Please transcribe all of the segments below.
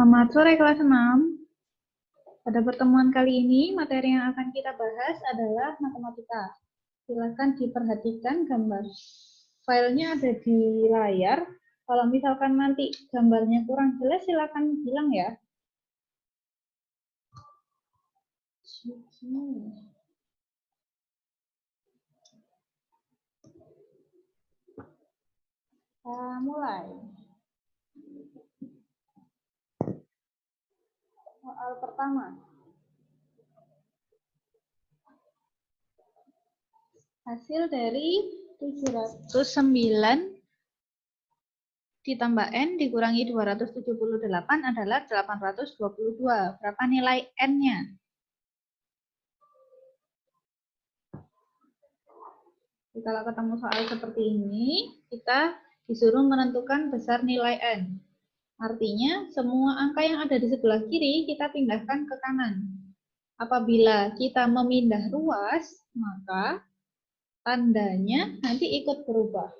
Selamat sore kelas 6. Pada pertemuan kali ini, materi yang akan kita bahas adalah matematika. Silakan diperhatikan gambar. Filenya ada di layar. Kalau misalkan nanti gambarnya kurang jelas, silakan bilang ya. Mulai. Soal pertama. Hasil dari 709 ditambah N dikurangi 278 adalah 822. Berapa nilai N-nya? Kalau ketemu soal seperti ini, kita disuruh menentukan besar nilai N. Artinya, semua angka yang ada di sebelah kiri kita pindahkan ke kanan. Apabila kita memindah ruas, maka tandanya nanti ikut berubah.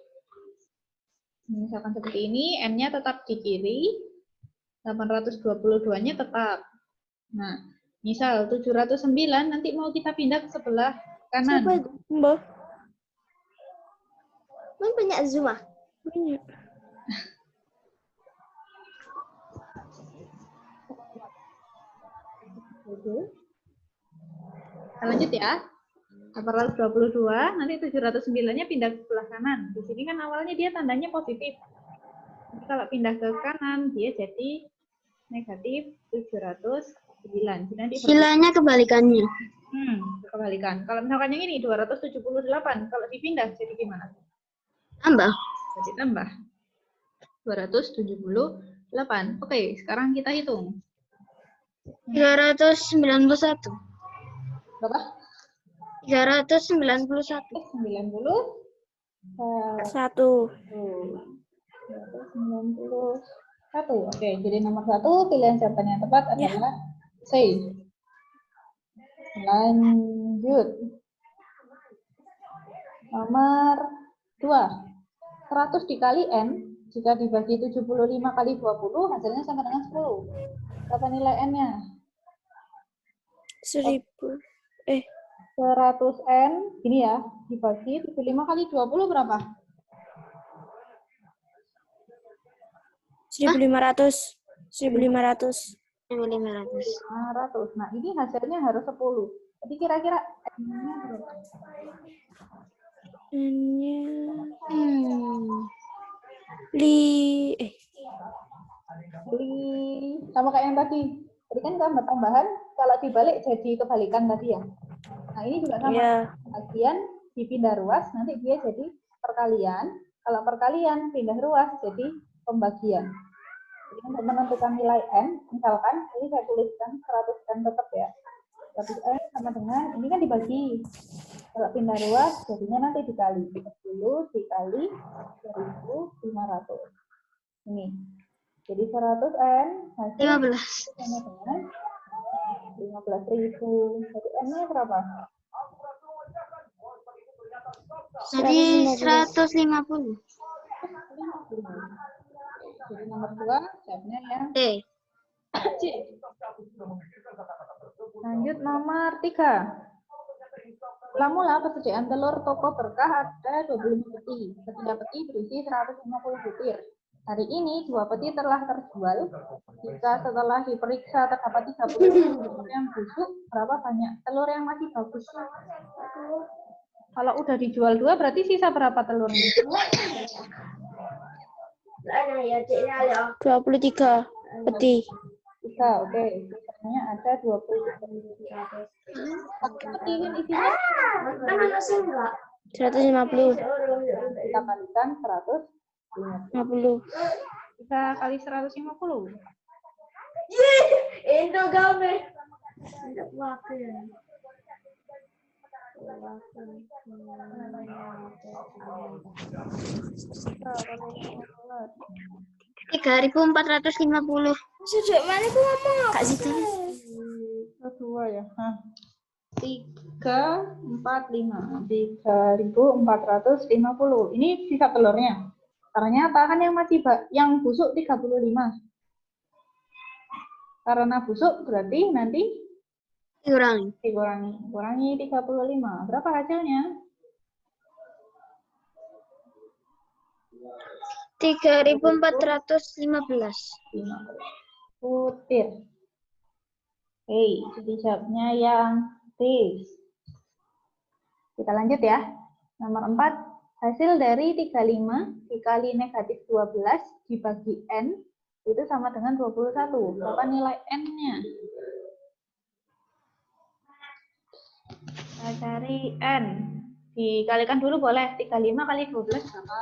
Misalkan seperti ini, N-nya tetap di kiri, 822-nya tetap. Nah, misal 709 nanti mau kita pindah ke sebelah kanan. Mbak? Banyak Zoom ah? Banyak. Lanjut ya. 822, nanti 709-nya pindah ke sebelah kanan. Di sini kan awalnya dia tandanya positif. Jadi kalau pindah ke kanan, dia jadi negatif 709. Nanti Silanya kebalikannya. Kebalikan. Kalau misalkan yang ini 278, kalau dipindah jadi gimana? Tambah. Jadi tambah. 278. Oke, sekarang kita hitung. 391. Berapa? 391. 1. 291. Oke, jadi nomor 1 pilihan jawaban yang tepat adalah C. Lanjut. Nomor 2. 100 dikali N, jika dibagi 75 kali 20, hasilnya sama dengan 10. Berapa nilai N-nya? 1000. 100 N, ini ya, dibagi 75 kali 20 berapa? 1500. 1500. 500. Nah, ini hasilnya harus 10. Jadi kira-kira N-nya berapa? N-nya sama kayak yang tadi. Tadi kan gambar tambahan, kalau dibalik jadi kebalikan tadi ya. Nah, ini juga sama. Yeah. Bagian dipindah ruas, nanti dia jadi perkalian. Kalau perkalian pindah ruas jadi pembagian. Jadi untuk menentukan nilai N, misalkan ini saya tuliskan 100 N tetap ya. 100 N sama dengan, ini kan dibagi. Kalau pindah ruas, jadinya nanti dikali. 10 dikali 1500. Ini. Jadi 100 N hasil 15. sama dengan 15.000. Jadi N-nya berapa? Jadi 150. Jadi nomor 2, jawabnya yang C. Lanjut nomor 3. Mula persediaan telur toko berkah ada 25 peti. Setiap peti berisi 150 butir. Hari ini 2 peti telah terjual. Jika setelah diperiksa terdapat 30 telur yang busuk, berapa banyak telur yang masih bagus? Kalau udah dijual 2, berarti sisa berapa telurnya? 23 peti. 3, oke. Sisanya ada 20 peti. Peti kan isinya 150. kita kalikan 150. 50. Kita kali 150. Itu gawe. Tiga 3.450. Sejak mana aku ngomong? Kak Zita. 2 ya. 345. 3.450. Ini sisa telurnya. Ternyata kan yang masih yang busuk 35. Karena busuk berarti nanti Dikurangi. kurangi 35. Berapa hasilnya? 3.415. Putir. Oke, jadi jawabnya yang B. Kita lanjut ya. Nomor 4, hasil dari 35 dikali negatif 12 dibagi N itu sama dengan 21. Berapa nilai N-nya? Kita cari N. Dikalikan dulu boleh. 35 kali 12 berapa?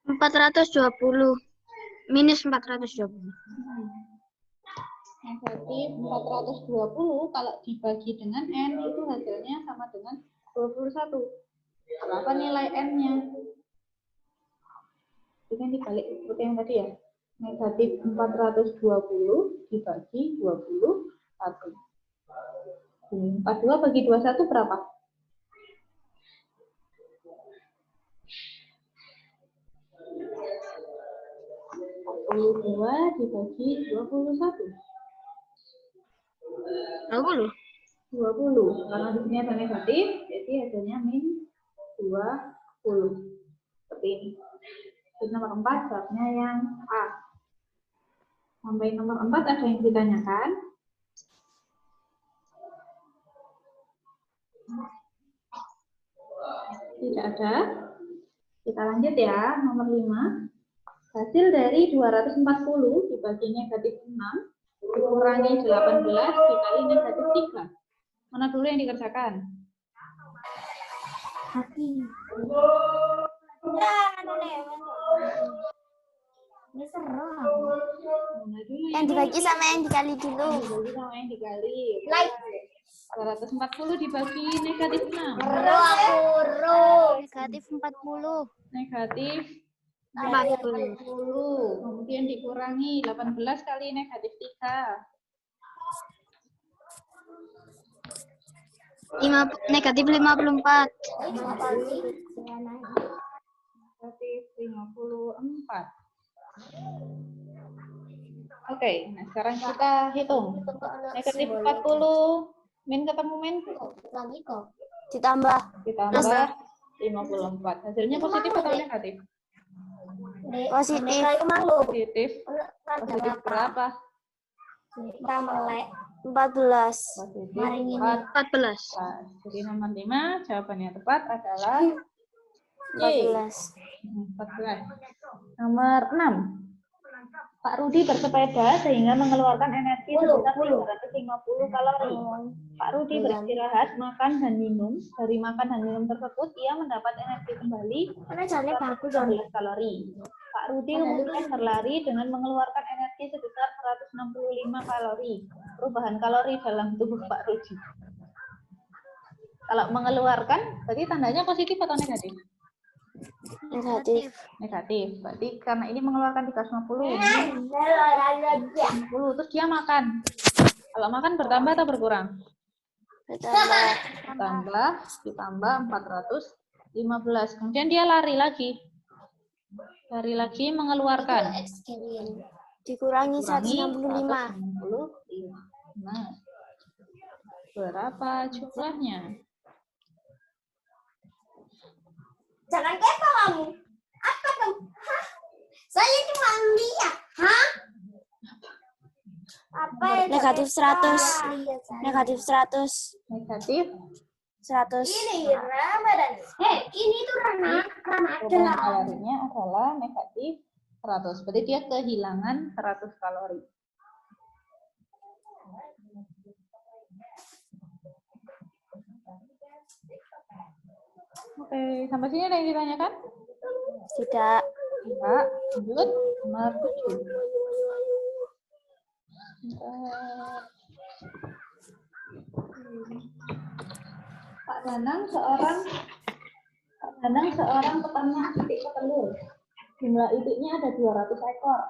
420. Minus 420. Negatif 420 kalau dibagi dengan N itu hasilnya sama dengan 21. Berapa nilai N-nya? Itu kan dibalik seperti yang tadi ya. Negatif 420 dibagi 21. 42 bagi 21 berapa? 42 dibagi 21. 20. 20. Karena di sini ada negatif, jadi hasilnya min 20. Seperti ini. Jadi nomor 4 jawabnya yang A. Sampai nomor 4 ada yang ditanyakan? Tidak ada. Kita lanjut ya, nomor 5. Hasil dari 240 dibagi negatif 6 dikurangi 18 dikali negatif 3. Mana dulu yang dikerjakan? Hati. Ini seru. Yang dibagi sama yang dikali dulu. Dibagi sama yang dikali. 240 dibagi negatif 6. Negatif 40. Negatif 40. 40. Kemudian dikurangi 18 kali negatif 3. Negatif 54. Negatif 54. Oke, nah sekarang kita hitung. Negatif 40 min ketemu min Ditambah 54. Hasilnya positif atau negatif? positif. Positif. Positif berapa? 14. Positif 14. Jadi nomor 5 jawabannya tepat adalah 14. 14. Nomor 6. Pak Rudi bersepeda sehingga mengeluarkan energi sebesar 350 kalori. Pak Rudi beristirahat, makan dan minum. Dari makan dan minum tersebut, ia mendapat energi kembali 12 kalori. Pak Rudi kemudian berlari dengan mengeluarkan energi sebesar 165 kalori. Perubahan kalori dalam tubuh Pak Rudi. Kalau mengeluarkan, berarti tandanya positif atau negatif? Negatif. Negatif. Berarti karena ini mengeluarkan 350. Terus dia makan. Kalau makan bertambah atau berkurang? Bertambah. Ditambah 415. Kemudian dia lari lagi. Lari lagi mengeluarkan. Dikurangi 165. Nah, berapa jumlahnya? Jangan kepo kamu. Apa kamu? Hah? Saya cuma lihat. Hah? Apa itu? Negatif 100. Negatif 100. Negatif 100. Ini Ramadan. Ini tuh Ramadan. kalorinya adalah negatif 100. Berarti dia kehilangan 100 kalori. Oke, sampai sini ada yang ditanyakan? Tidak. Enggak. Lanjut. Nomor 7. Pak Danang seorang peternak itik petelur. Jumlah itiknya ada 200 ekor.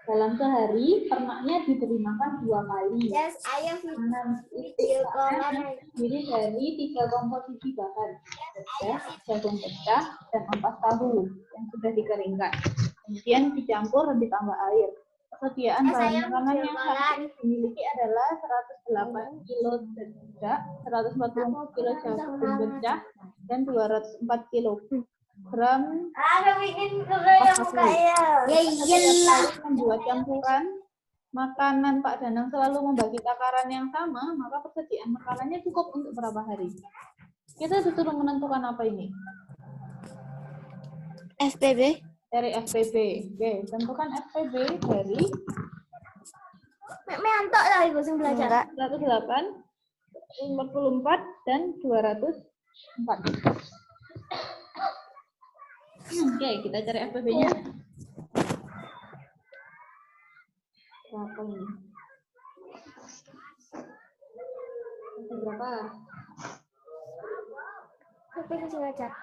Dalam sehari, ternaknya diberi makan 2 kali. Yes, ayam 6 itik terdiri dari 3 komposisi bahan, jagung pecah dan ampas tahu yang sudah dikeringkan. Kemudian dicampur dan ditambah air. Persediaan bahan makanan yang harus dimiliki adalah 108 kilo dedak, 140 kilo jagung bedah, dan 204 kilogram membuat campuran makanan Pak Danang selalu membagi takaran yang sama, maka persediaan makanannya cukup untuk berapa hari? Kita disuruh menentukan apa ini? FPB. Dari FPB. Oke, tentukan FPB dari Mentok lah ibu sing belajar. 108, 44, dan 204. Oke, kita cari FPB-nya. Berapa ini? Berapa? Tapi kasih ngajar.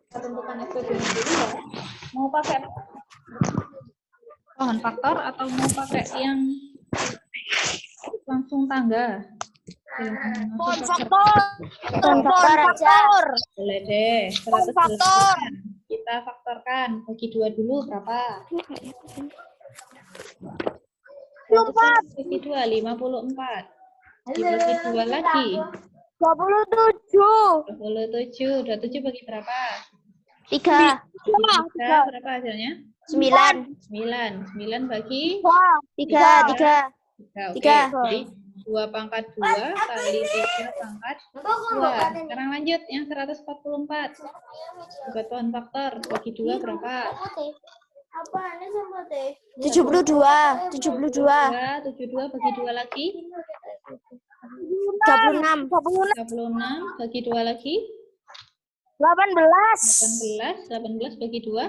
Kita tentukan FPB-nya dulu ya. Mau pakai bahan faktor atau mau pakai yang langsung tangga? Faktor aja. Boleh deh. 108. Kita faktorkan. Bagi 2 dulu berapa? 100 bagi 2, 54. Dibagi 2 lagi. 27. 27. 27 bagi berapa? 3. Berapa hasilnya? 9. 9 bagi 3. Oke. 3. Jadi 2 pangkat 2 kali 3 pangkat 2. Sekarang lanjut yang 144. Buat bahan faktor bagi 2 berapa? Apa ini sama teh? 72 bagi 2 lagi. 36 36 bagi 2 lagi. 18 18 bagi 2.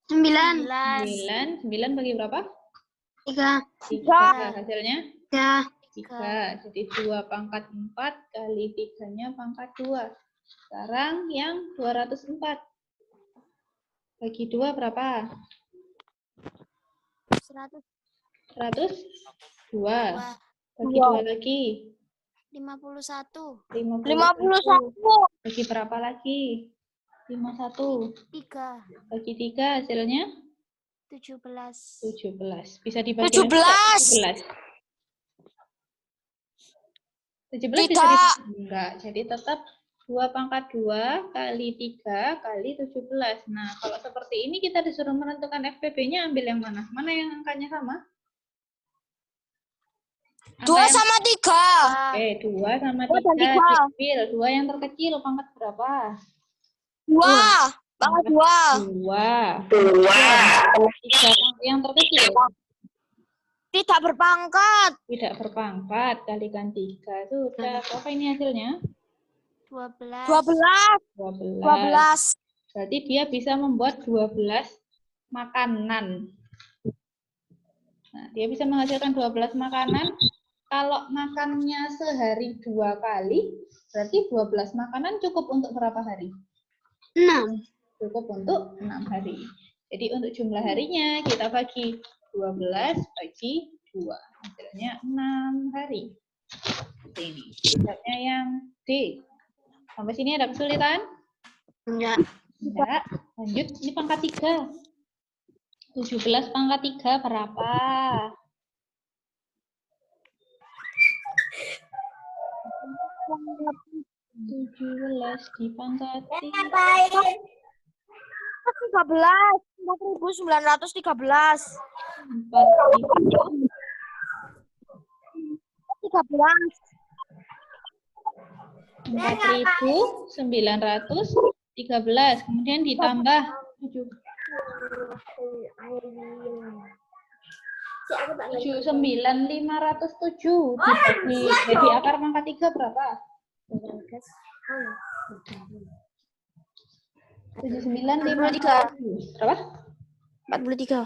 9 9 bagi berapa? 3 Hasilnya 3. Jadi 2 pangkat 4 kali 3-nya pangkat 2. Sekarang yang 204. Bagi 2 berapa? 100 102. Bagi 2 lagi. 51 Bagi berapa lagi? 51. 3 Bagi 3 hasilnya 17 Bisa dibagi 17 bisa dibagi enggak. Jadi tetap 2 pangkat 2 kali 3 kali 17. Nah, kalau seperti ini kita disuruh menentukan FPB-nya, ambil yang mana? Mana yang angkanya sama? 2 sama 3. Oke, 2 sama 3. Diambil 2 yang terkecil pangkat berapa? 2 pangkat 2. 3 yang terkecil. Tidak berpangkat. Tidak berpangkat, kalikan 3. Sudah, berapa ini hasilnya? 12. 12. Berarti dia bisa membuat 12 makanan. Nah, dia bisa menghasilkan 12 makanan. Kalau makannya sehari 2 kali, berarti 12 makanan cukup untuk berapa hari? 6. Cukup untuk 6 hari. Jadi untuk jumlah harinya kita bagi 12 bagi 2. Hasilnya 6 hari. Seperti ini. Jawabnya yang D. Sampai sini ada kesulitan? Enggak. Enggak. Lanjut, ini pangkat 3. 17 pangkat 3 berapa? 17 dipangkati 4.913. 4.913. Kemudian ditambah 79.507 dibagi jadi akar pangkat 3 berapa? 79.507 berapa? 43.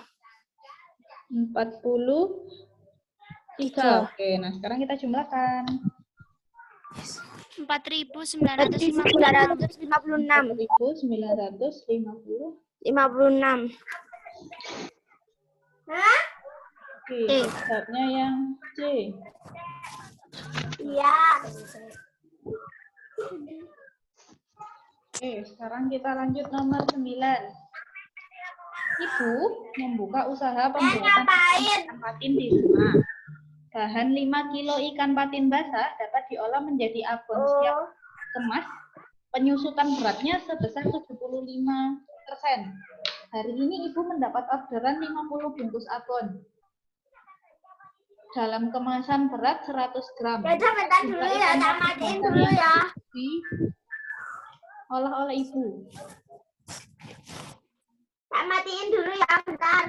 43. Oke, nah sekarang kita jumlahkan. 4.956. 4.950. Oke, jawabnya yang C. Iya. Oke, sekarang kita lanjut nomor 9. Ibu membuka usaha pembuatan ikan patin di rumah. Bahan 5 kilo ikan patin basah dapat diolah menjadi abon siap kemas. Penyusutan beratnya sebesar 75%. Hari ini Ibu mendapat orderan 50 bungkus abon. Dalam kemasan berat 100 gram. Ya, bentar dulu ya, tak matiin dulu ya. Diolah oleh Ibu. Tak matiin dulu ya, bentar.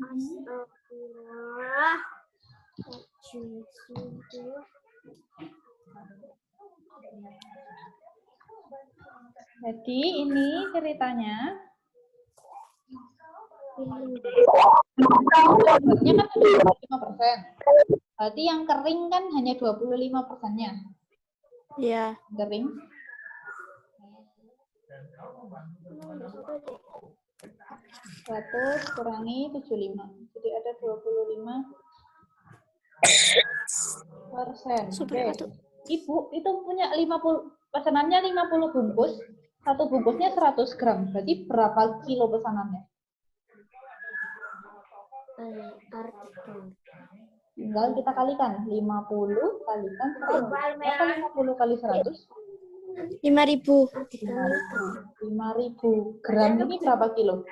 Astagfirullah. Jadi ini ceritanya. Beratnya kan 25%. Berarti yang kering kan hanya 25%-nya. Iya. Kering. 100 kurangi 75. Jadi ada 25%. Oke. Ibu itu punya 50, pesanannya 50 bungkus. Satu bungkusnya 100 gram. Berarti berapa kilo pesanannya? Tinggal kita kalikan. 50 kalikan 100. Berapa 50 kali 100? 5.000. 5.000 gram ini berapa kilo?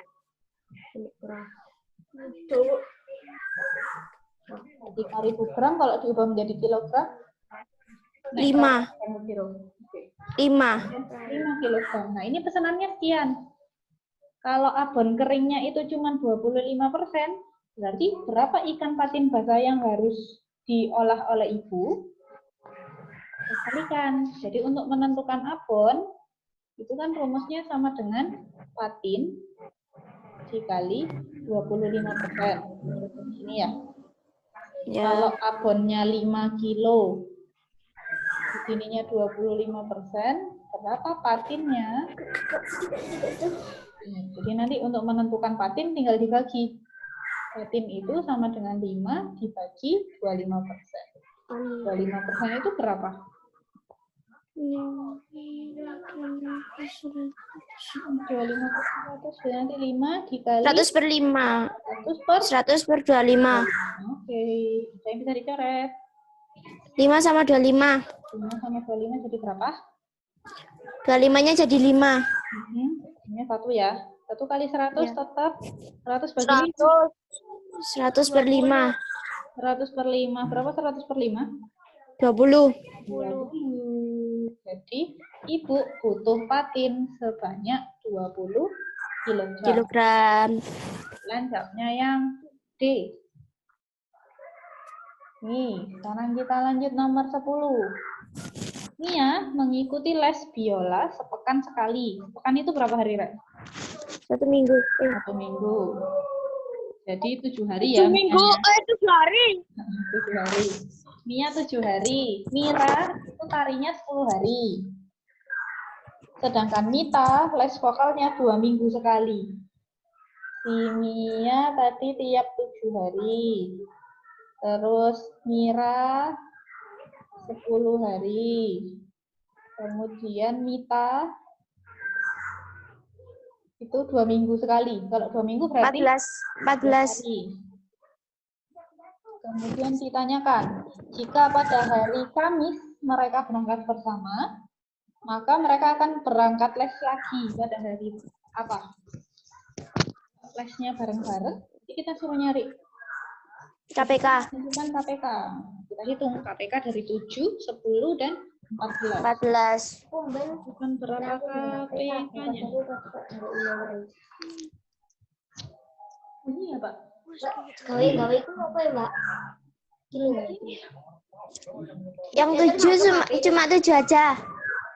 5.000 gram kalau diubah menjadi kilogram? 5. 5 kilogram. Nah, ini pesanannya sekian. Kalau abon keringnya itu cuma 25%, berarti berapa ikan patin basah yang harus diolah oleh Ibu? Kalikan. Jadi untuk menentukan abon, itu kan rumusnya sama dengan patin dikali 25%. Ini ya. Ya. Kalau abonnya 5 kilo, disininya 25%, berapa patinnya? Jadi nanti untuk menentukan patin tinggal dibagi. Patin itu sama dengan 5 dibagi 25%. 25% itu berapa? 25% nanti 5 dikali 100 per 5. 100 per 25. Oke, saya bisa dicoret. 5 sama 25. 5 sama 25 jadi berapa? 25-nya jadi 5. Ini 1 ya. 1 kali 100 Ya. tetap 100 bagi 100 per 5. 100 per 5. Berapa 100 per 5? 20. Jadi Ibu butuh patin sebanyak 20 kilogram. Jawabnya yang D. Nih, sekarang kita lanjut nomor 10. Mia mengikuti les biola sepekan sekali. Sepekan itu berapa hari, Rek? 1 minggu. 1 minggu. Jadi 7 hari ya. 7 minggu, 7 hari. 7 hari. Mia 7 hari. Mira itu tarinya 10 hari. Sedangkan Mita les vokalnya 2 minggu sekali. Si Mia tadi tiap 7 hari. Terus Mira 10 hari. Kemudian Mita itu 2 minggu sekali. Kalau 2 minggu berarti 14. hari. Kemudian ditanyakan, jika pada hari Kamis mereka berangkat bersama, maka mereka akan berangkat les lagi pada hari apa? Lesnya bareng-bareng. Jadi kita suruh nyari KPK. Tentukan KPK. Kita hitung KPK dari 7, 10, dan 14. 14. Bukan berapa KPK-nya? Ini ya, Pak? Gawe itu apa ya, Mbak? Yang 7 cuma 7 aja.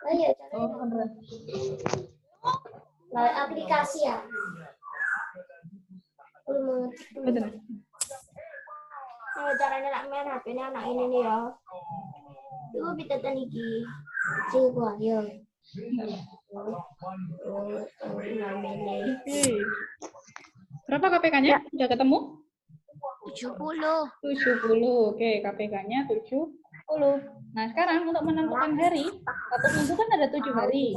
Oh iya, Oh, bener. aplikasi ya. Bener. Kalau caranya nak main HP ini anak ini nih ya. Itu kita iki. Sing gua ya. Oke. Berapa KPK-nya? Sudah ketemu? 70. 70. Oke, KPK-nya 70. Nah, sekarang untuk menentukan hari, 1 minggu kan ada 7 hari.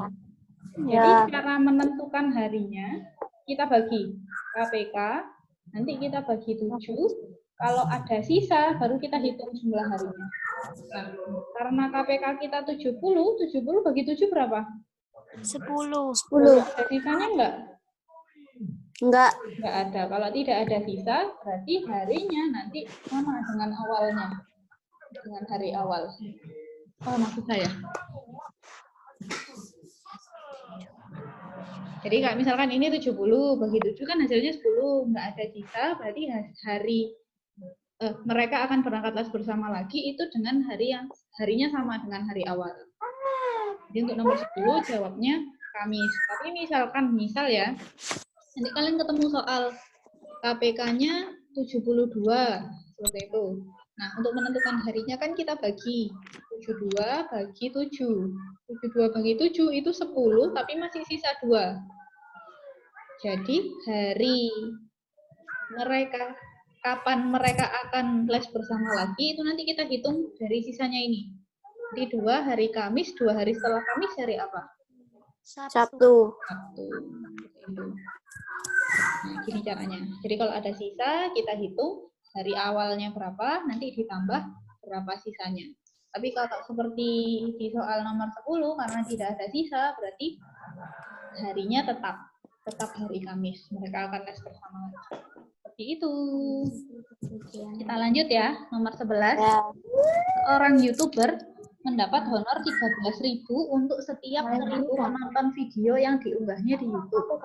Jadi cara menentukan harinya, kita bagi. KPK, nanti kita bagi 7. Kalau ada sisa, baru kita hitung jumlah harinya. Nah, karena KPK kita 70 bagi 7 berapa? 10. Ada sisanya enggak? Enggak. Enggak ada. Kalau tidak ada sisa, berarti harinya nanti sama dengan awalnya. Dengan hari awal. Oh, maksud saya. Jadi kayak misalkan ini 70, bagi 7 kan hasilnya 10, nggak ada sisa, berarti mereka akan berangkat les bersama lagi itu dengan harinya sama dengan hari awal. Jadi untuk nomor 10 jawabnya Kamis. Tapi misal ya, nanti kalian ketemu soal KPK-nya 72, seperti itu. Nah, untuk menentukan harinya kan kita bagi 72 bagi 7. 72 bagi 7 itu 10, tapi masih sisa 2. Jadi hari kapan mereka akan les bersama lagi, itu nanti kita hitung dari sisanya ini. Jadi 2 hari Kamis, 2 hari setelah Kamis hari apa? Sabtu. Nah, gini caranya. Jadi kalau ada sisa, kita hitung hari awalnya berapa, nanti ditambah berapa sisanya. Tapi kalau seperti di soal nomor 10, karena tidak ada sisa, berarti harinya tetap hari Kamis. Mereka akan les bersama lagi. Seperti itu. Kita lanjut ya, nomor 11. Seorang YouTuber mendapat honor 13.000 untuk setiap 1.000 penonton video yang diunggahnya di YouTube.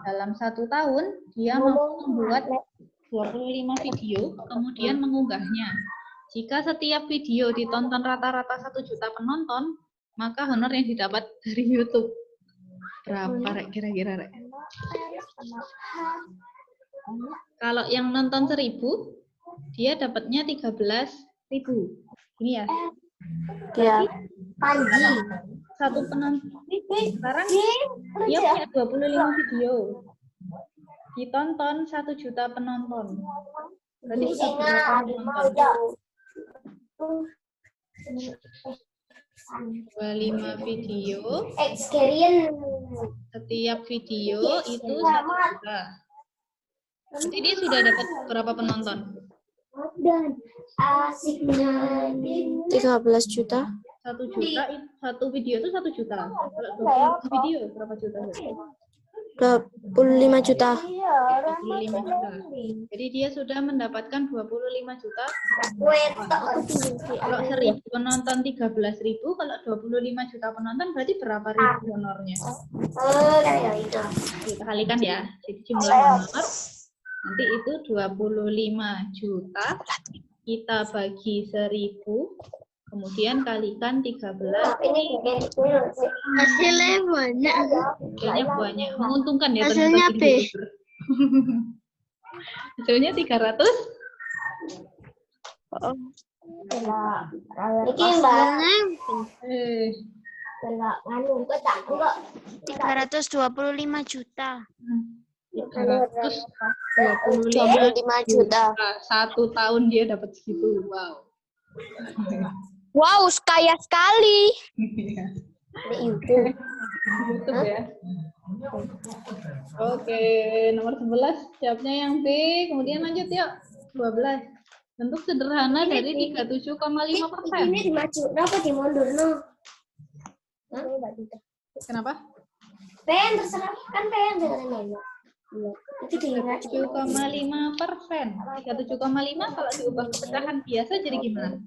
Dalam 1 tahun, dia mampu membuat 25 video, kemudian mengunggahnya. Jika setiap video ditonton rata-rata 1 juta penonton, maka honor yang didapat dari YouTube berapa kira-kira? Kalau yang nonton 1.000, dia dapatnya 13.000. Ini ya. Ya. Panji. Satu penonton. Sekarang dia punya 25 video. Ditonton 1 juta penonton. Berarti udah berapa penonton? 25 video. Setiap video itu 1 juta. Jadi dia sudah dapat berapa penonton? Dan asiknya 13 juta. 1 juta, satu video itu 1 juta. Kalau 20 video berapa juta? 25 juta. 25 juta. Jadi dia sudah mendapatkan 25 juta. Kalau 1.000 penonton 13.000, kalau 25 juta penonton berarti berapa ribu honornya? Kita kalikan ya. Jadi jumlah honor nanti itu 25 juta. Kita bagi 1.000. Kemudian kalikan 13. Hasilnya banyak. Hasilnya banyak. Menguntungkan ya. Hasilnya B. Hasilnya 300. Ini Mbak. 325 juta. 325 juta. 1 tahun dia dapat segitu. Wow. Wow, kaya sekali. YouTube ya. Oke, nomor 11 jawabnya yang B. Kemudian lanjut yuk. 12. Bentuk sederhana dari 37,5%. Ini dimaju, kenapa dimundur no? Kenapa? Pen terserah kan pen dengan nanya. Itu 37,5%. 37,5 kalau diubah ke pecahan biasa jadi gimana?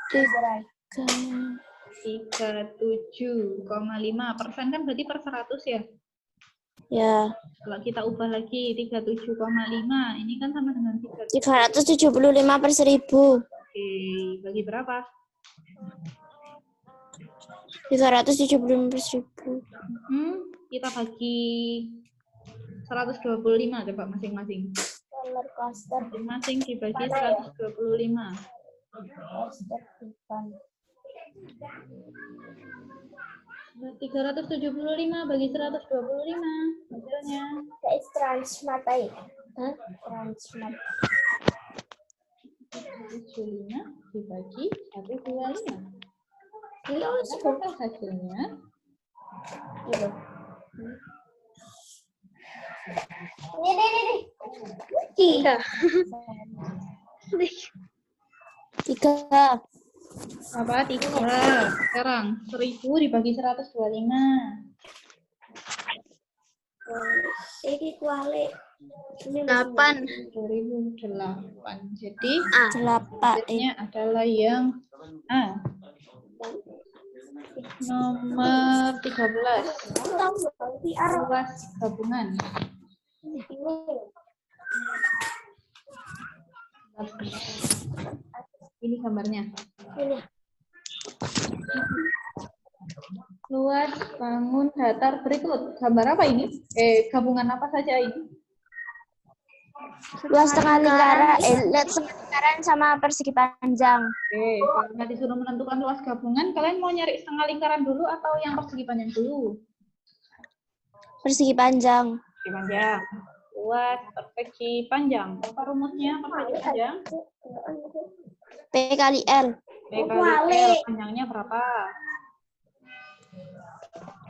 37,5% kan berarti per 100 ya? Ya. Kalau kita ubah lagi 37,5, ini kan sama dengan 375 per 1000. Oke, bagi berapa? 375 per 1000. Kita bagi 125 coba masing-masing. Masing-masing dibagi 125. 375 bagi 125 hasilnya. Transmatai. Transmat. 125 dibagi 125. Iya, total hasilnya. Iya. Ini. 3. 3. Apa? 3. Sekarang 1000 dibagi 125. Ini kuali. 8. 2008. Jadi A. 8. hasilnya adalah yang A. Nomor 13. Luas gabungan. Ini gambarnya. Ini. Luas bangun datar berikut. Gambar apa ini? Gabungan apa saja ini? Luas setengah lingkaran, setengah lingkaran sama persegi panjang. Oke, karena disuruh menentukan luas gabungan, kalian mau nyari setengah lingkaran dulu atau yang persegi panjang dulu? Persegi panjang. Persegi panjang. Luas persegi panjang. Apa rumusnya persegi panjang? P kali L. P kali L. Panjangnya berapa?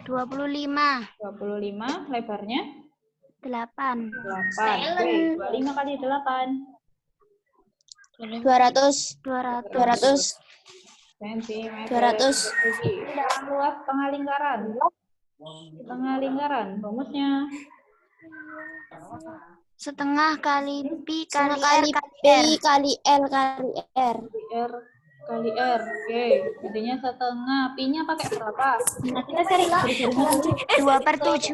25. 25. Lebarnya? 8. 8. Oke, 25 kali 8. 200. 200. Sentimeter 200. persegi. Sekarang luas setengah lingkaran. Setengah lingkaran. Rumusnya? Setengah kali Pi kali Kali R P kali L kali R. R kali R. Oke, jadinya setengah. Pi-nya pakai berapa? Nah, kita cari 2/7.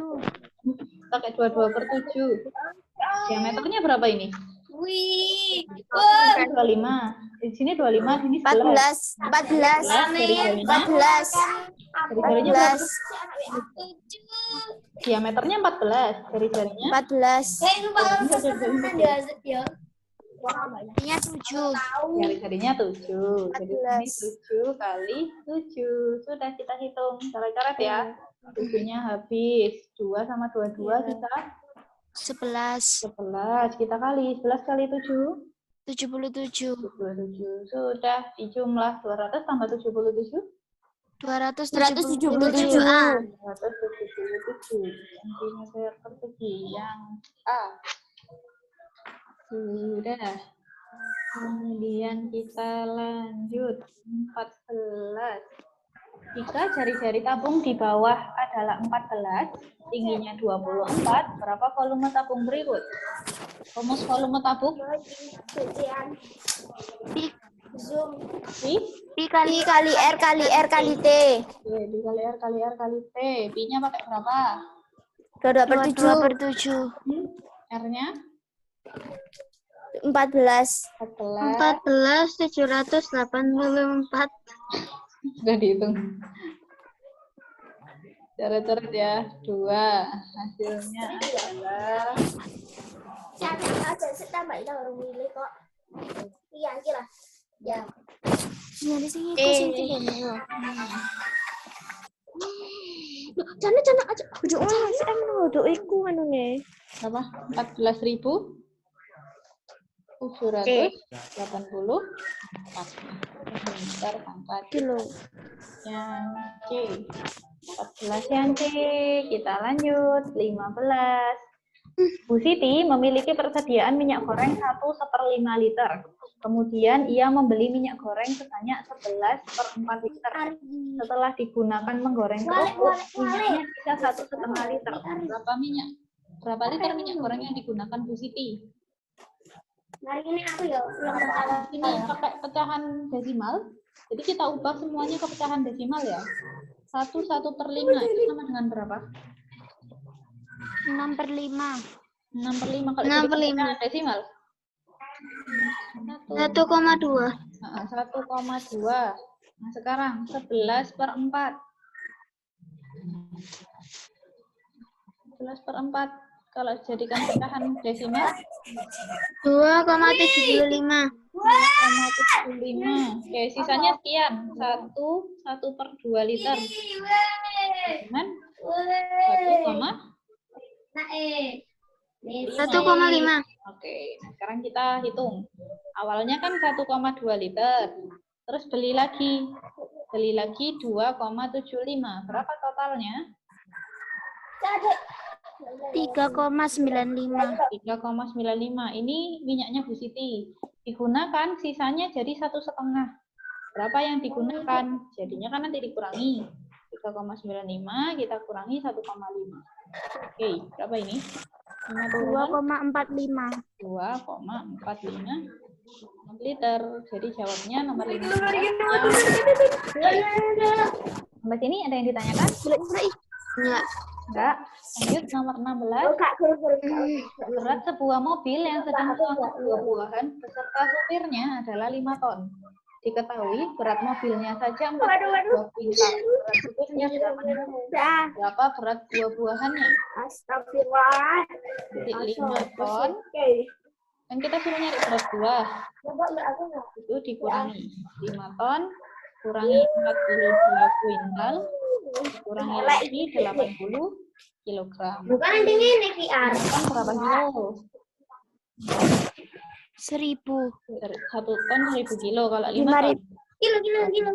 Pakai 22/7. Diameternya berapa ini? Wih. 25. Di sini 25, di sini 11. 14. Jari-jarinya? 14. Jari-jarinya berapa? Diameternya 14. Jari-jarinya? 14. Pi-nya 7. Jari-jarinya 7. Jadi ini 14. 7 kali 7. Sudah kita hitung. Coret-coret ya. 7-nya habis. 2 sama 22 kita 11. 11. Kita kali. 11 kali 7. 77. 27. Sudah dijumlah 200 tambah 77. 277 A. 277 cm persegi yang A. Sudah. Kemudian kita lanjut 14. Jika jari-jari tabung di bawah adalah 14, tingginya 24, berapa volume tabung berikut? Rumus volume tabung? Pi? Pi kali R kali R kali T. Oke, dikali R kali R kali T. Pi-nya pakai berapa? 22/7. R-nya? 14. 14. 14.784. Sudah dihitung. Coret-coret ya. 2. Hasilnya adalah Ya. Nyari sini Cana aja. Kudu ngono iku anune. berapa? 14.784 meter pangkat Kilo. yang C. 14 yang C. Kita lanjut. 15. Bu Siti memiliki persediaan minyak goreng 1/5 liter. Kemudian ia membeli minyak goreng sebanyak 11/4 liter. Setelah digunakan menggoreng kerupuk, minyaknya sisa 1,5 liter. Berapa liter minyak goreng yang digunakan Bu Siti? Hari ini aku ya Ini pakai pecahan desimal. Jadi kita ubah semuanya ke pecahan desimal ya. 1/5 itu sama dengan berapa? 6/5. 6/5 kalau 6/5. jadi pecahan desimal. 1,2. 1,2. Nah, sekarang 11/4. 11/4. Kalau jadikan pecahan desimal 2,75. 2,75. Oke, sisanya sekian. 1/2 liter. Dengan 1,5. Oke, nah sekarang kita hitung. Awalnya kan 1,2 liter. Terus beli lagi 2,75. Berapa totalnya? 3,95. 3,95. Ini minyaknya Bu Siti. Digunakan sisanya jadi 1,5. Berapa yang digunakan? Jadinya kan nanti dikurangi. 3,95 kita kurangi 1,5. Oke, berapa ini? 2,45. 2,45 liter. Jadi jawabnya nomor 15. Sampai sini ada yang ditanyakan? Enggak. Enggak. Lanjut nomor 16. Berat sebuah mobil yang sedang mengangkut buah-buahan beserta supirnya adalah 5 ton. Diketahui berat mobilnya saja 42 kuintal. Berat supirnya 8 ton. Berapa berat buah-buahannya? Astagfirullah. Jadi 5 ton. Kan kita suruh nyari berat buah. Itu dikurangi 5 ton, kurangi 42 kuintal, kurangi lagi 80 kilogram. Bukan ini VR. Ton berapa kilo? 1.000. 1 ton 1.000 kilo. Kalau 5 ton? Kilo. 5.000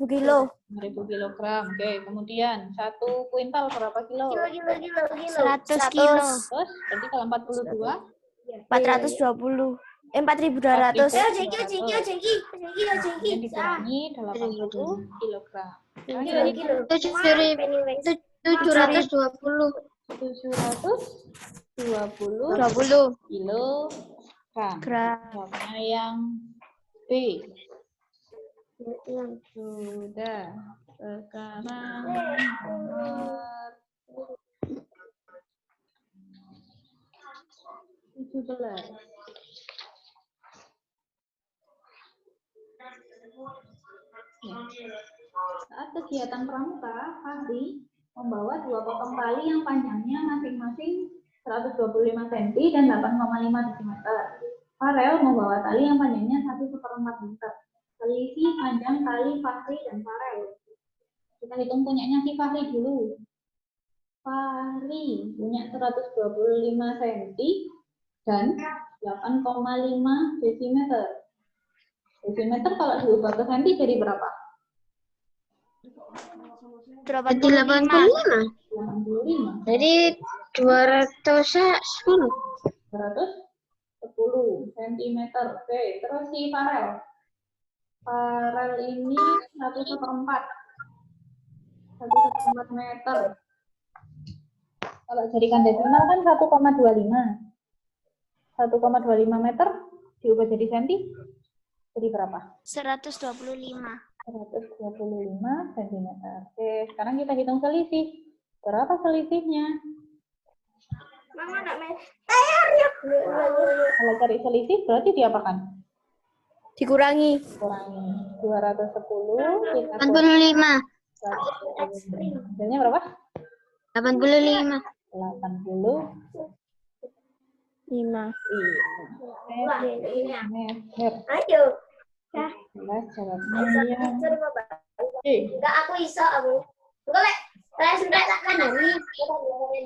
kilo. 5.000 kilogram. Oke, kemudian 1 kuintal berapa kilo? 100 kilo. Terus, berarti kalau 42? 420. 4.200. Kemudian dikurangi 80 kilogram. 720. 720 kilogram. Gram. Jawabnya yang B. Sudah. Sekarang nomor 17. Saat kegiatan pramuka, Fahri membawa 2 potong tali yang panjangnya masing-masing 125 cm dan 8,5 cm. Farel membawa tali yang panjangnya 1/4 meter. Selisih panjang tali Fahri dan Farel. Kita hitung punyanya si Fahri dulu. Fahri punya 125 cm dan 8,5 cm. Desimeter kalau diubah ke cm jadi berapa? 85. 85. Jadi 210. 210 cm. Oke, terus si Farel. Farel ini 1/4. 1/4 meter. Kalau jadikan desimal kan 1,25. 1,25 meter diubah jadi cm jadi berapa? 125. 125 cm. Oke, sekarang kita hitung selisih. Berapa selisihnya? Mama nak main tayar ya. Kalau cari selisih berarti diapakan? Dikurangi. Kurangi 210 kita 85. hasilnya berapa? 85. 80 5. meter. Ayo. Jelas jawabnya yang C. Enggak aku iso aku. Boleh. Saya sudah takkan hari.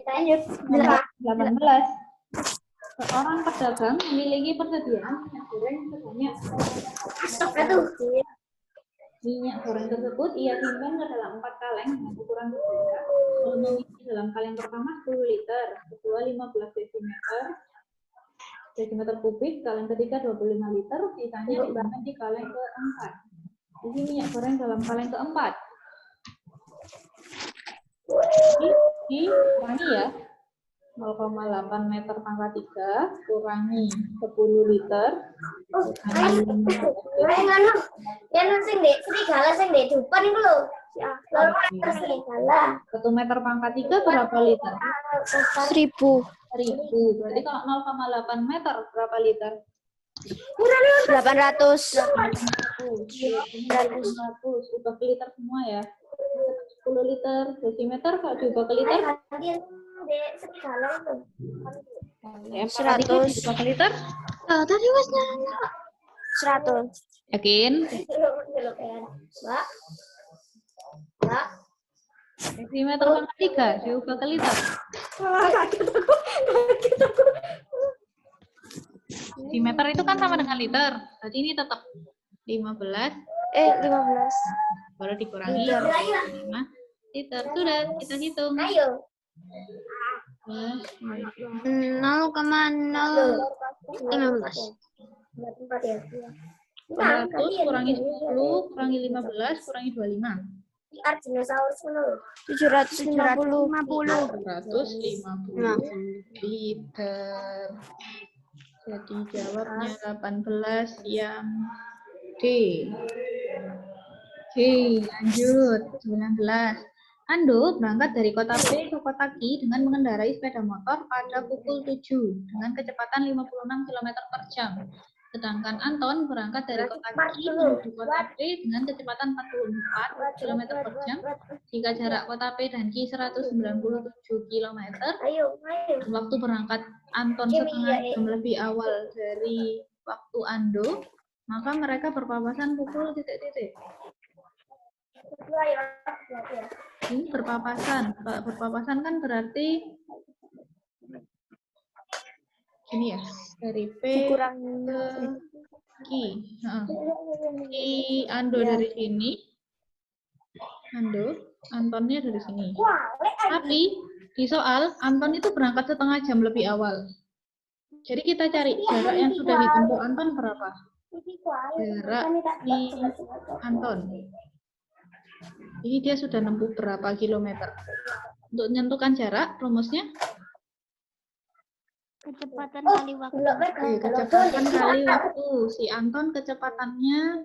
Lanjut, nomor 18. Seorang pedagang memiliki persediaan minyak goreng sebanyak minyak goreng tersebut ia simpan ke dalam 4 kaleng dengan ukuran berbeda. Lalu mengisi dalam kaleng pertama 10 liter, kedua 15 desimeter kubik, kaleng ketiga 25 liter, sisanya disimpan di kaleng keempat. Isi minyak goreng dalam kaleng keempat. Dikurangi ya. 0,8 meter pangkat 3 kurangi 10 liter kurangi 15 ya sing dek serigala sing dek depan itu loh ya serigala 1 meter pangkat 3 berapa liter? 1000. 1000. Berarti kalau 0,8 meter berapa liter? 800. 100 ubah ke liter semua ya. 10 liter desimeter kalau diubah ke liter dek serigala itu 100 diubah ke liter Tadi mas nanya. 100. yakin? Mbak Mbak Desimeter pangkat 3 diubah ke liter. Desimeter itu kan sama dengan liter. Berarti ini tetap 15 15. baru dikurangi 5 liter. Sudah kita hitung. ayo 0,015. 100 kurangi 10 kurangi 15 kurangi 25. Dinosaurus itu. 750. 150 liter. Jadi jawabnya 18 yang D. Oke, lanjut. 19. Ando berangkat dari kota B ke kota Q dengan mengendarai sepeda motor pada pukul 7 dengan kecepatan 56 km per jam. Sedangkan Anton berangkat dari kota Q menuju kota B dengan kecepatan 44 km per jam. Jika jarak kota P dan Q 197 km, waktu berangkat Anton setengah jam lebih awal dari waktu Ando, maka mereka berpapasan pukul titik-titik. Ini berpapasan. Berpapasan kan berarti ini ya, dari P ke Q. Ando dari sini. Antonnya dari sini. Tapi di soal, Anton itu berangkat setengah jam lebih awal. Jadi kita cari jarak yang sudah ditempuh Anton berapa? Jarak di Anton. Ini dia sudah nempuh berapa kilometer? Untuk menentukan jarak, rumusnya? Kecepatan kali waktu. Oke, kecepatan kali waktu. Si Anton kecepatannya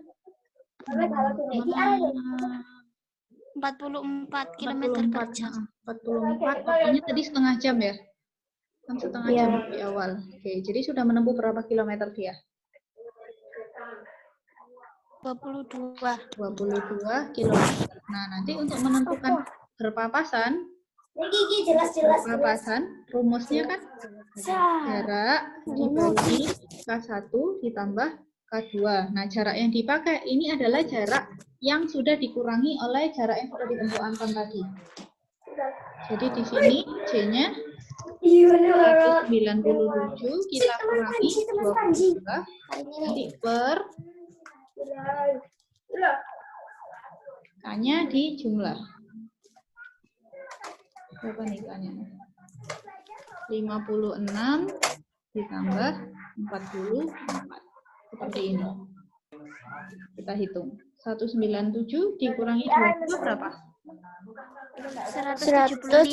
44 km per jam. 44, waktunya tadi setengah jam ya? Kan setengah jam lebih awal. Oke, jadi sudah menempuh berapa kilometer dia? 22 kilometer. Nah, nanti untuk menentukan berpapasan, rumusnya kan jarak dibagi K1 ditambah K2. Nah, jarak yang dipakai ini adalah jarak yang sudah dikurangi oleh jarak yang sudah ditempuh Anton tadi. Jadi di sini J-nya 197 kita kurangi 22 nanti per K-nya di jumlah. Berapa nih K-nya? 56 ditambah 44. Seperti ini. Kita hitung. 197 dikurangi 22 berapa? 175.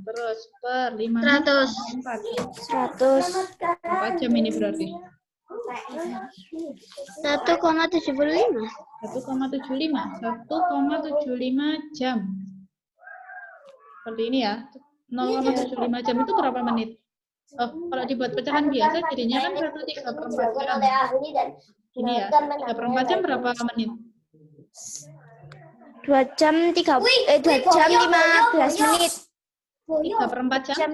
Terus per 5 100. Berapa jam ini berarti? 1,75. 1,75 jam. Seperti ini ya. 0,75 jam itu berapa menit? Oh, kalau dibuat pecahan biasa jadinya kan 1/3/4 jam. Ini ya, 3/4 jam berapa menit? 2 jam 15 menit. 3/4 jam?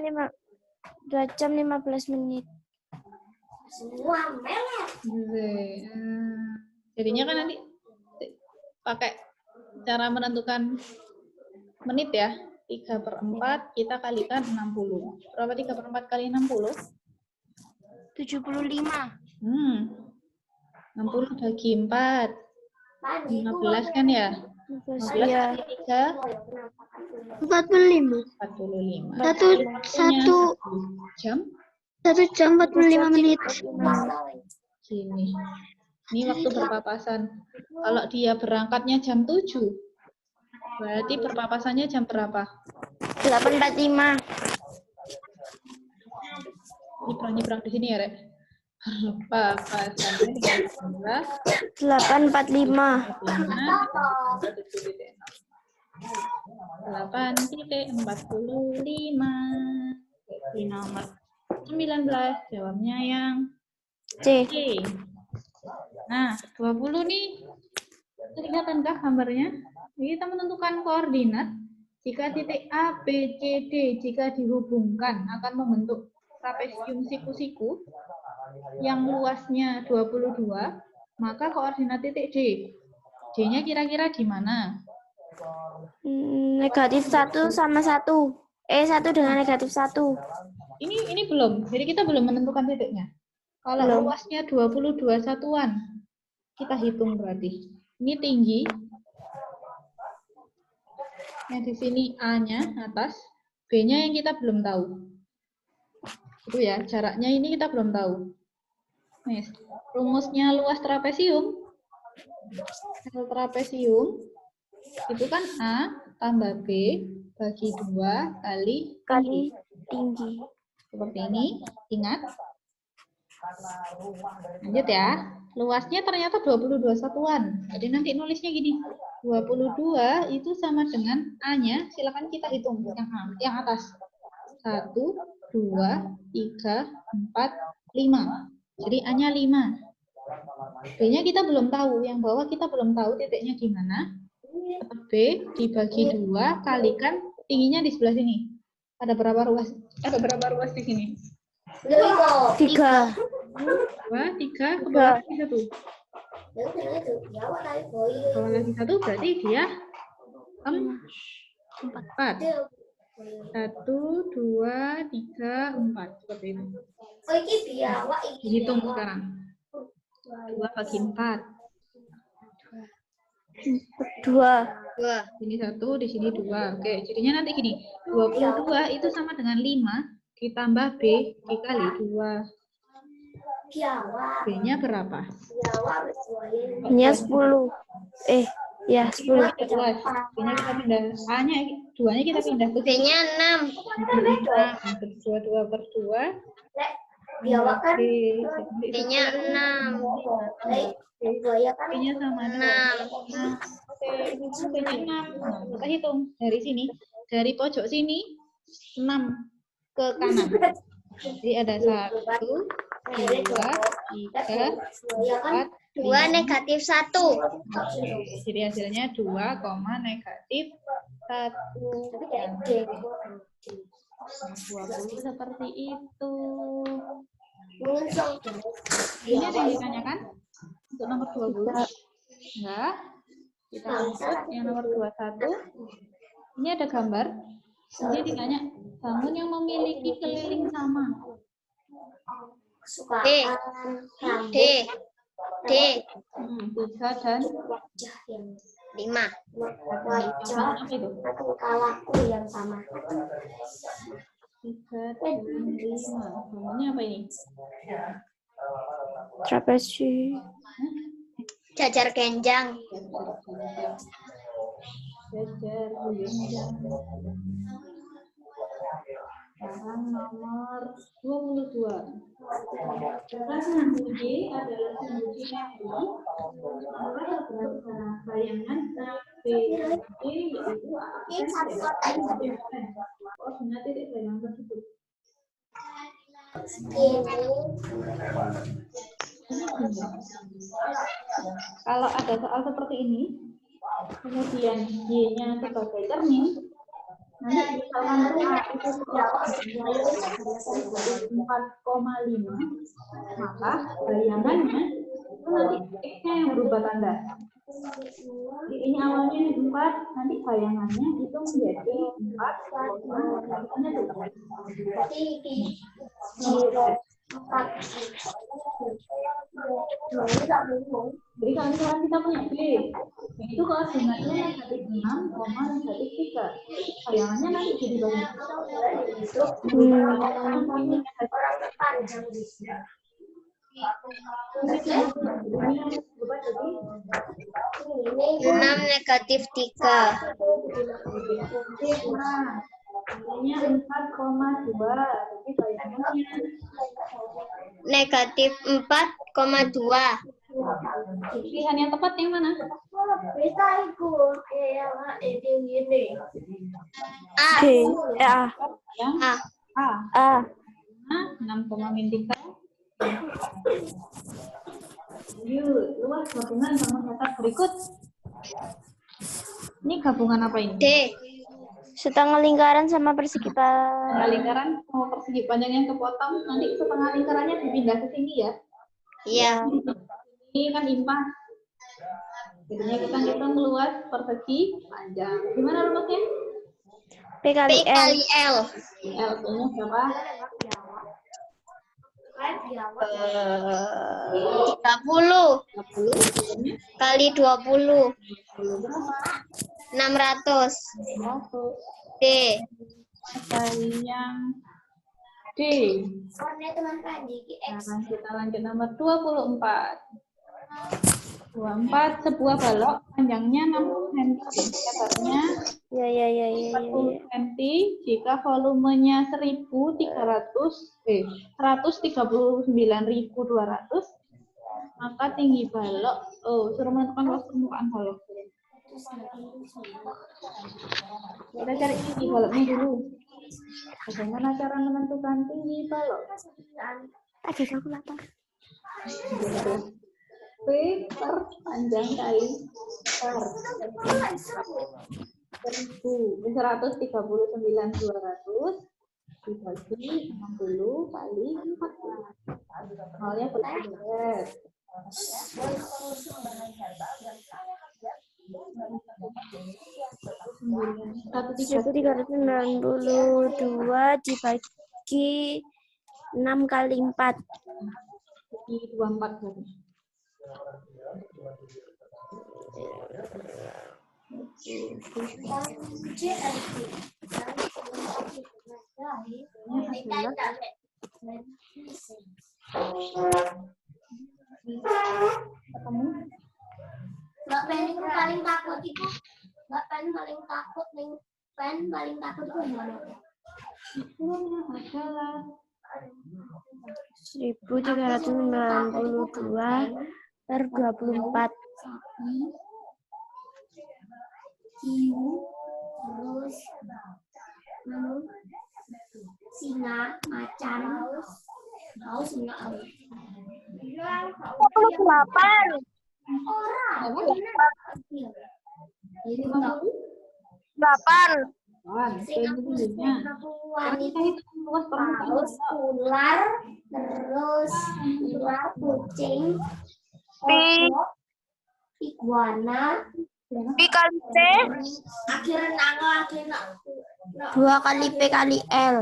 2 jam 15 menit. Jadinya kan nanti pakai cara menentukan menit ya. 3/4 kita kalikan 60. Berapa 3/4 kali 60? 75. 60 bagi 4. 15 kan ya? 15 Iya. kali 3. 45. 45. Satu jam? 1 jam 45 menit. Gini. Ini waktu berpapasan. Kalau dia berangkatnya jam 7, berarti berpapasannya jam berapa? 8.45. Nyebrang di sini ya, Rek. Berpapasannya dengan jumlah 8.45. 8.45. Di nomor 19, jawabnya yang C. Nah, 20 nih. Kelihatankah gambarnya? Kita menentukan koordinat jika titik A, B, C, D jika dihubungkan akan membentuk trapesium siku-siku yang luasnya 22, maka koordinat titik D. D-nya kira-kira di mana? Negatif 1 sama 1. 1 dengan negatif 1. Ini belum. Jadi kita belum menentukan titiknya. Kalau luasnya 22 satuan, kita hitung berarti. Ini tinggi. Yang di sini A-nya atas, B-nya yang kita belum tahu. Itu ya, jaraknya ini kita belum tahu. Nih, rumusnya luas trapesium. L trapesium itu kan A tambah B bagi 2 kali tinggi. Seperti ini, ingat. Lanjut ya. Luasnya ternyata 22 satuan. Jadi nanti nulisnya gini. 22 itu sama dengan A-nya, silakan kita hitung yang A, yang atas. 1, 2, 3, 4, 5. Jadi A-nya 5. B-nya kita belum tahu, yang bawah kita belum tahu titiknya di mana. B dibagi 2 kalikan tingginya di sebelah sini. Ada berapa ruas? Ada berapa ruas di sini? 3. 2, 3, ke bawah lagi 1. Bawah lagi 1 berarti dia 4. 1, 2, 3, 4. Seperti itu. Hitung sekarang. 2 bagi 4. 2. Ini 1, di sini 2. Oke, jadinya nanti gini. 22 itu sama dengan 5 ditambah B dikali 2. B-nya berapa? B-nya 10. Ya 10. B-nya kita pindah. A-nya 2-nya kita pindah ke B-nya 6. 2 per 2. B-nya 6. B-nya sama 6. Oke, B-nya 6. Nah, kita hitung dari sini. Dari pojok sini 6 ke kanan. Jadi ada 1, 2, 3, 4, 2 negatif 1. Jadi hasilnya 2, negatif 1. 20 seperti itu. Ini ada yang ditanyakan? Untuk nomor 20? Enggak. Kita lanjut yang nomor 21. Ini ada gambar. Dia ditanya, bangun yang memiliki keliling sama. D. 3 dan 5. apa itu? Kalahku yang sama. 3 dan 5. Bangunnya apa ini? Trapesi. Jajar genjang. Jajar genjang. Barang nomor 22. Rasa bunyi adalah bunyi memori. Maka terbentuk bayangan B, yaitu koordinat titik bayangan tersebut. Kalau ada soal seperti ini, kemudian Y-nya sebagai cermin, nanti misalkan rumah itu 4,5, maka bayangannya itu nanti X-nya yang berubah tanda. Jadi ini awalnya 4, nanti bayangannya itu menjadi 4, jadi kalau misalkan kita punya B, itu koordinatnya negatif 6, negatif 3. Bayangannya nanti jadi banyak. 6 negatif 3. Ini 4,2. Jadi bayangannya Negatif 4,2. pilihan yang tepat yang mana? Bisa ikut ini. A. Yang A. A. 6,3. Yuk, luas gabungan sama kata berikut. Ini gabungan apa ini? D. Setengah lingkaran sama persegi. Setengah lingkaran sama persegi panjang yang kepotong. Nanti setengah lingkarannya dipindah ke sini ya. Iya. Ini kan impas. Jadinya kita ngitung luas persegi panjang. Gimana rumusnya? P kali L. L-nya berapa? 30 kali 20. 600. 100. D. Dari yang D. Nah, kita lanjut nomor 24. 24, sebuah balok panjangnya 60 cm, lebarnya Ya. 40 cm, jika volumenya 139.200, maka tinggi balok, suruh menentukan luas permukaan balok. Kita cari tinggi baloknya dulu. Bagaimana cara menentukan tinggi balok? Tadi aku lapar. P per panjang kali per 139.200 dibagi 60 kali 40. Nolnya bergeser. 1392 dibagi 6 kali 4. Di 24 berarti. Ketemu? Mbak Pen itu paling takut itu. Mbak Pen paling takut nih. Pen paling takut itu gimana? Hasilnya adalah 1392 per 24. Terus singa, macan, haus enggak? 48. Orang. Jadi 8. tingginya. Sekarang kita hitung luas permukaan Terus balok. ular, terus ular, kucing, Pi. iguana, Pi kali T. akhirnya 2 kali P kali L.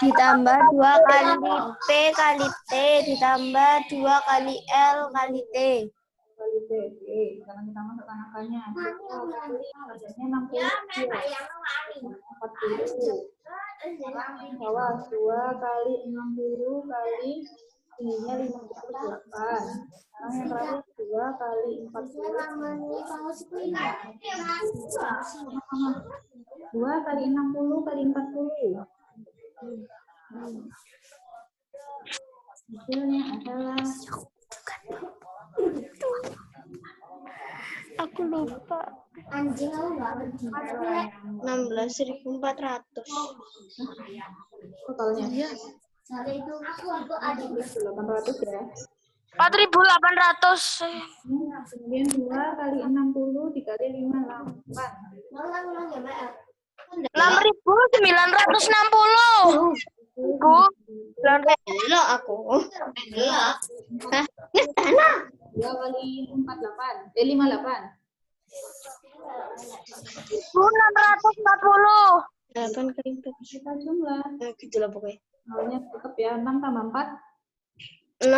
Ditambah 2 kali P kali T. Ditambah 2 kali L kali T. Kali B. Oke, sekarang kita masukkan angkanya. Harganya 60. 40. Sekarang di bawah 2 kali 60 kali tingginya 58. Sekarang yang terakhir 2 kali 40. 2 kali 60 kali 40. Hasilnya adalah Aku lupa. anjing aku nggak ngerti. 16.400. totalnya. Iya. Soalnya itu aku adik 800 ya. 4.800. Kemudian 2 kali 60 dikali 58. ulang ya Mbak. 6.960. Bu, lo aku. 2 kali 48. 58. 640. 8 kali 4. Kita jumlah. Gitu lah pokoknya. Nolnya tetap ya. 6 tambah 4. 10.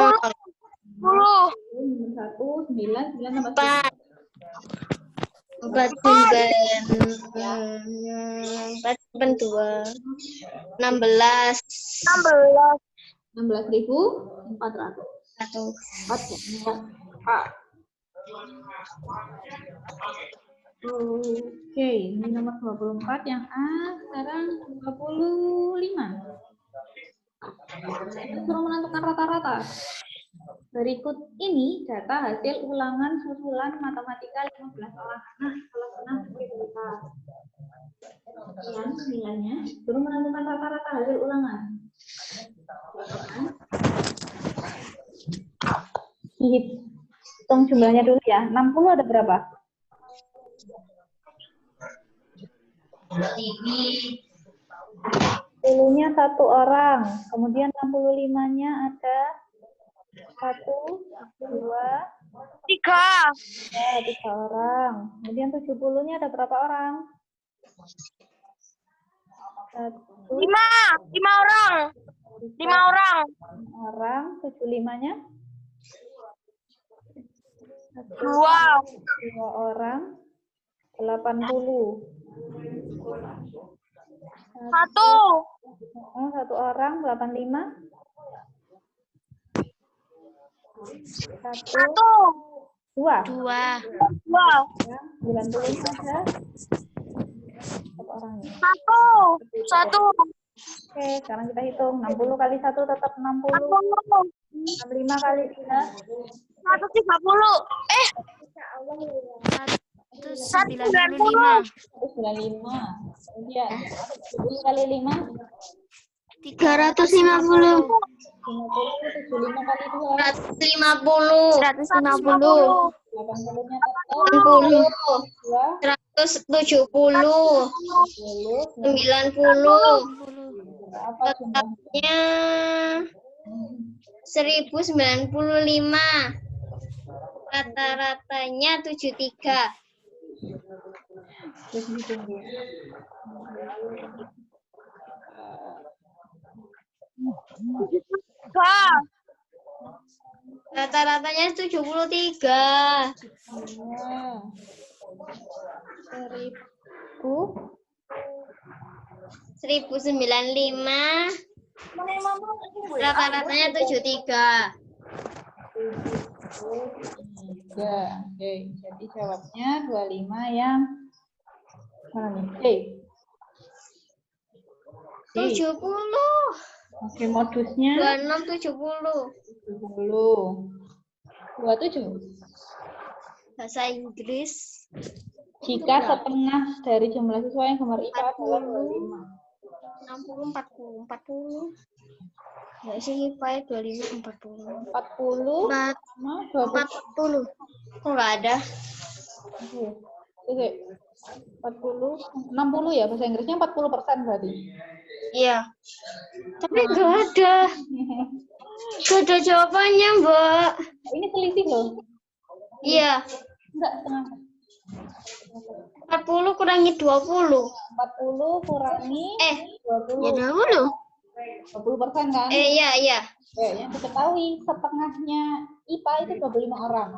1, 9, 9 tambah 4. 4 4 2. 16. 16.400. 4 ya. Oke, ini nomor 24 yang A, sekarang 25. Kita suruh menentukan rata-rata. Berikut ini data hasil ulangan susulan matematika 15 orang anak kelas 6 SMK. Sekian nilainya. Suruh menentukan rata-rata hasil ulangan. Hitung jumlahnya dulu ya. 60 ada berapa? Puluhnya 1 orang. Kemudian 65-nya ada 1, 2, 3. 3 orang. Kemudian 70-nya ada berapa orang? 1, 5 orang. 5 orang. 6 orang. 75-nya? Dua. 2 orang 80. Satu. Oh, 1 orang 85. 1, Satu. 2. Dua. 90 saja. 1 orang ini. Satu. Oke, sekarang kita hitung. 60 kali 1 tetap 60. 65 kali 3. 130. 195. 195. Kemudian 70 kali 5. 350. 50, 75 kali 2. 150. 150. 80-nya tetap 80. 2. 170. 90. Berapa jumlahnya? Nya 1095. Rata-ratanya 73. Terus ditunggu. Rata-ratanya 73. Nah, 1095. Rata-ratanya 73. 1003. Oke, jadi jawabnya 25 yang mana nih? C. 70. Oke, modusnya 26, 70. 70. 27. Bahasa Inggris. Jika setengah dari jumlah siswa yang gemar IPA adalah 25. 60, 40, 40. Enggak sih, IPA 25, 40. 40 sama 20. 40. Kok enggak ada? Oke. 40, 60 ya, bahasa Inggrisnya 40% berarti. Iya. Tapi enggak ada. Enggak ada jawabannya, Mbak. Ini selisih loh. Iya. Enggak, setengah. 40 kurangi 20. 40 kurangi 20. 20% kan? Iya. Ya, yang diketahui setengahnya IPA itu 25 orang.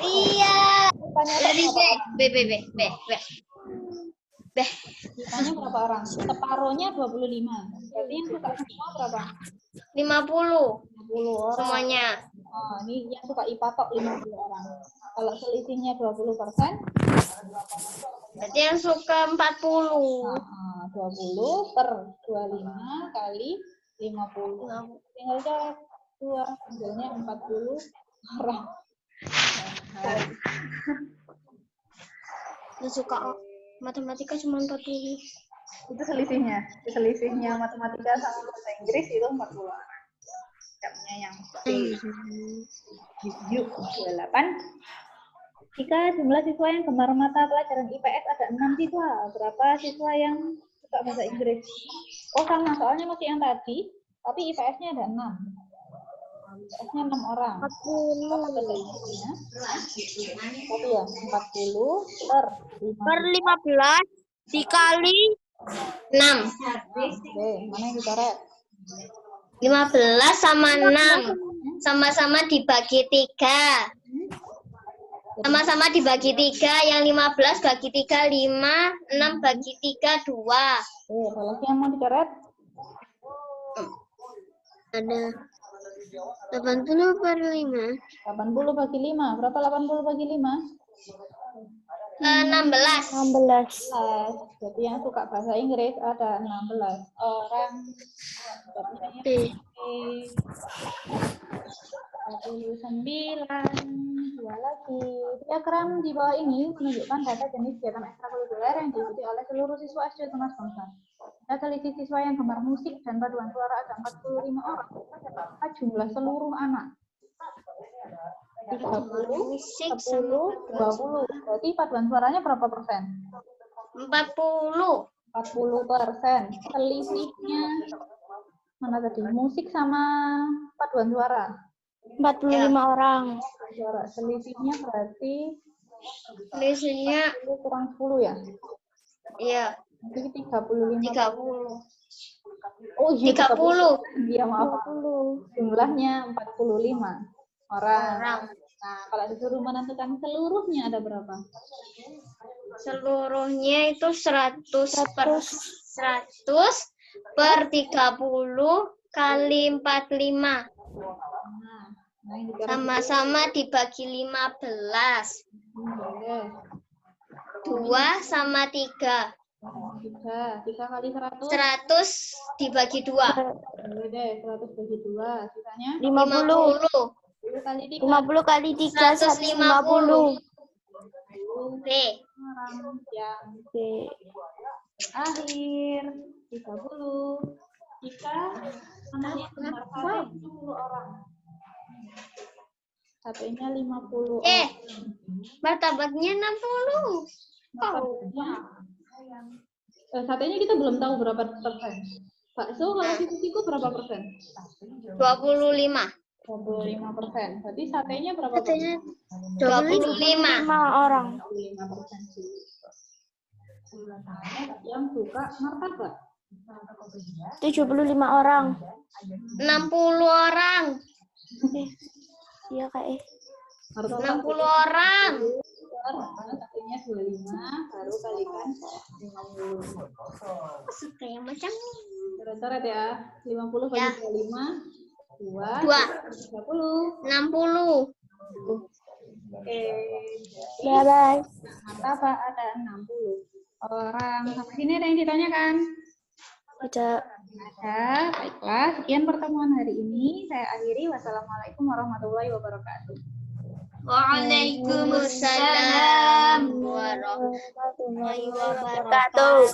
Iya. IPA-nya Lebih berapa B. orang? IPA-nya berapa orang? Separohnya 25. Berarti yang suka semua berapa? 50. 50 orang. Semuanya. Oh, ini yang suka IPA tok 50 orang. Kalau selisihnya 20%, Berarti yang suka 40. 20 per 25 kali 50. Tinggal jawab 2, hasilnya 40 orang. Yang suka matematika cuma 40. Itu selisihnya. Selisihnya matematika sama bahasa Inggris itu 40 orang. Jawabnya yang C. Yuk, 28. Jika jumlah siswa yang gemar mata pelajaran IPS ada 6 siswa, berapa siswa yang suka bahasa Inggris? Oh sama, soalnya masih yang tadi, tapi IPS-nya ada 6. IPS-nya 6 orang. 40 bahasa Inggrisnya. Tapi ya, 40 per 15 dikali 6. Oke, mana yang dicoret? 15 sama 6. Sama-sama dibagi 3. Sama-sama dibagi 3. Yang 15 bagi 3, 5. 6 bagi 3, 2. Ada lagi yang mau dicoret? Ada 80 per 5. 80 bagi 5. Berapa 80 bagi 5? 16. 16. Jadi yang suka bahasa Inggris ada 16 orang. Berarti 29. Dua lagi. Diagram di bawah ini menunjukkan data jenis kegiatan ekstrakurikuler yang diikuti oleh seluruh siswa SD Tunas Bangsa. Data selisih siswa yang gemar musik dan paduan suara ada 45 orang. Berapa jumlah seluruh anak? 30, 10, 20. Berarti paduan suaranya berapa persen? 40. 40%. Selisihnya mana tadi? Musik sama paduan suara. 45 orang. Suara. Selisihnya berarti Selisihnya 10 kurang 10 ya? iya, Jadi 35. 30. Oh iya 30. Iya maaf. Jumlahnya 45 orang. Nah, kalau disuruh menentukan seluruhnya ada berapa? Seluruhnya itu 100 per 30 kali 45. Nah, yang dikira Sama-sama dibagi 15. boleh. 2 sama 3. 3 kali 100. 100 dibagi 2. Boleh deh, 100 bagi 2. Sisanya 50. 10 kali 3. 50 kali 3, 150. B. Orang yang B. akhir 30. Jika anaknya benar sate 10 orang. Satenya 50 orang. Martabaknya 60. Satenya kita belum tahu berapa persen. Bakso kalau siku-siku berapa persen? 25. 25%. Berarti satenya berapa persen? 25. orang. 25%. Yang suka martabak. 75 orang. 60 orang. Iya Kak. 60 orang. Karena satunya 25, baru kalikan 50. Kayak macam Coret-coret ya. 50 bagi Ya. 25, 2, 2. 30. 60. Oke. Bye-bye. Martabak ada 60 orang. Sampai sini ada yang ditanyakan? Tidak. Ada. Baiklah, sekian pertemuan hari ini. Saya akhiri. Wassalamualaikum warahmatullahi wabarakatuh. Waalaikumsalam warahmatullahi wabarakatuh.